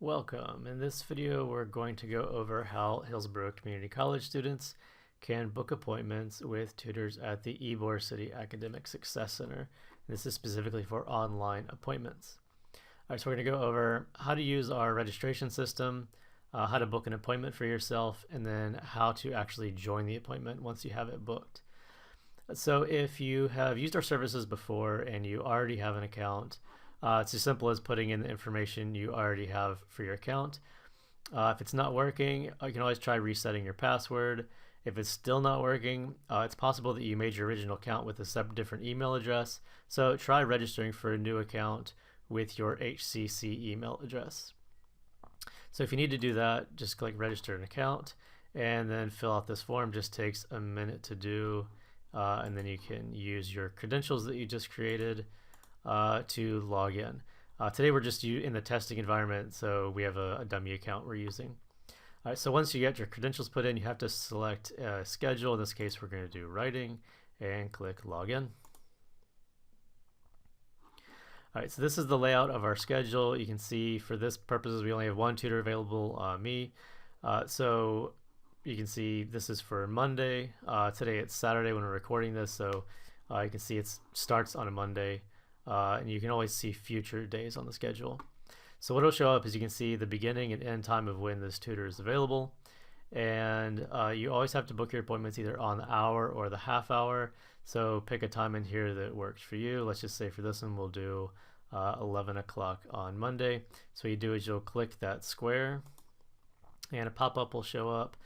Welcome. In this video, we're going to go over how Hillsborough Community College students can book appointments with tutors at the Ybor City Academic Success Center. This is specifically for online appointments. All right, so we're going to go over how to use our registration system, how to book an appointment for yourself, and then how to actually join the appointment once you have it booked. So if you have used our services before and you already have an account, it's as simple as putting in the information you already have for your account. If it's not working, you can always try resetting your password. If it's still not working, it's possible that you made your original account with a different email address. So try registering for a new account with your HCC email address. So if you need to do that, just click register an account and then fill out this form. Just takes a minute to do, and then you can use your credentials that you just created to log in. Today we're just in the testing environment, so we have a dummy account we're using. All right, so once you get your credentials put in, you have to select schedule. In this case, we're going to do writing and click login. All right, so this is the layout of our schedule. You can see for this purposes, we only have one tutor available, me. So you can see this is for Monday. Today it's Saturday when we're recording this, so you can see it starts on a Monday. And you can always see future days on the schedule. So what will show up is you can see the beginning and end time of when this tutor is available. And you always have to book your appointments either on the hour or the half hour. So pick a time in here that works for you. Let's just say for this one we'll do 11 o'clock on Monday. So what you do is you'll click that square and a pop-up will show up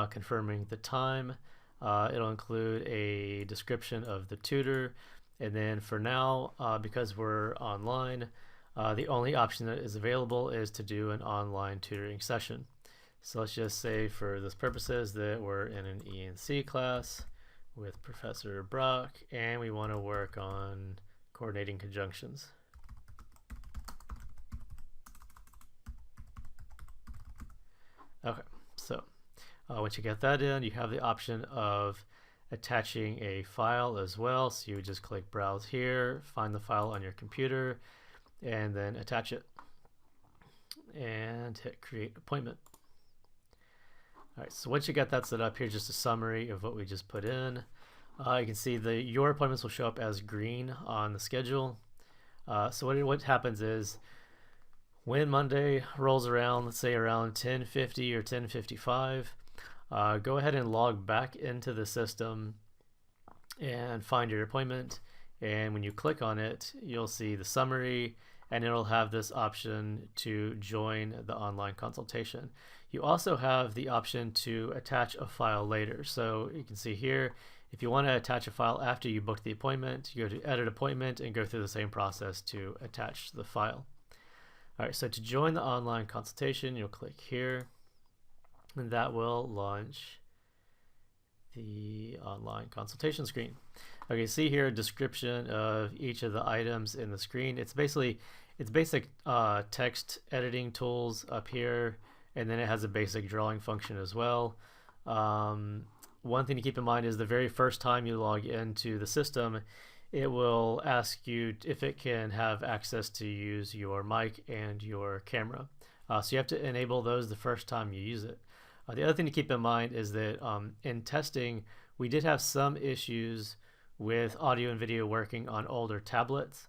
confirming the time. It'll include a description of the tutor. And then for now, because we're online, the only option that is available is to do an online tutoring session. So let's just say for this purposes that we're in an E&C class with Professor Brock, and we want to work on coordinating conjunctions. Okay, so once you get that in, you have the option of attaching a file as well. So you would just click browse here, find the file on your computer, and then attach it and hit create appointment. All right, so once you get that set up, here's just a summary of what we just put in. You can see your appointments will show up as green on the schedule. So what happens is when Monday rolls around, let's say around 10:50 or 10:55, go ahead and log back into the system and find your appointment. And when you click on it, you'll see the summary and it'll have this option to join the online consultation. You also have the option to attach a file later. So you can see here, if you want to attach a file after you book the appointment, you go to edit appointment and go through the same process to attach the file. All right, so to join the online consultation, you'll click here. And that will launch the online consultation screen. Okay, see here a description of each of the items in the screen. It's basic text editing tools up here, and then it has a basic drawing function as well. One thing to keep in mind is the very first time you log into the system, it will ask you if it can have access to use your mic and your camera. So you have to enable those the first time you use it. The other thing to keep in mind is that in testing, we did have some issues with audio and video working on older tablets.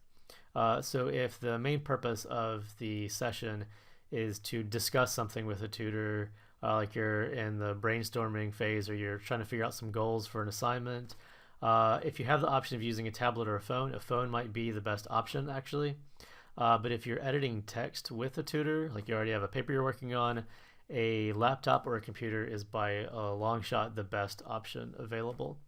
So if the main purpose of the session is to discuss something with a tutor, like you're in the brainstorming phase or you're trying to figure out some goals for an assignment, if you have the option of using a tablet or a phone might be the best option actually. But if you're editing text with a tutor, like you already have a paper you're working on, a laptop or a computer is by a long shot the best option available.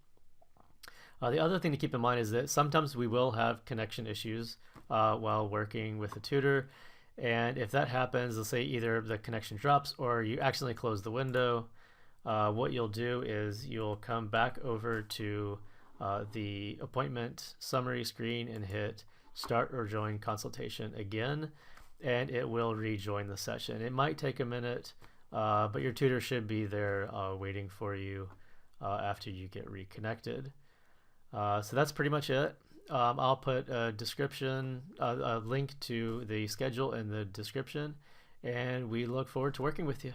The other thing to keep in mind is that sometimes we will have connection issues while working with a tutor, and if that happens, let's say either the connection drops or you accidentally close the window, what you'll do is you'll come back over to the appointment summary screen and hit start or join consultation again, and it will rejoin the session. It might take a minute, but your tutor should be there waiting for you after you get reconnected. So that's pretty much it. I'll put a description, a link to the schedule in the description, and we look forward to working with you.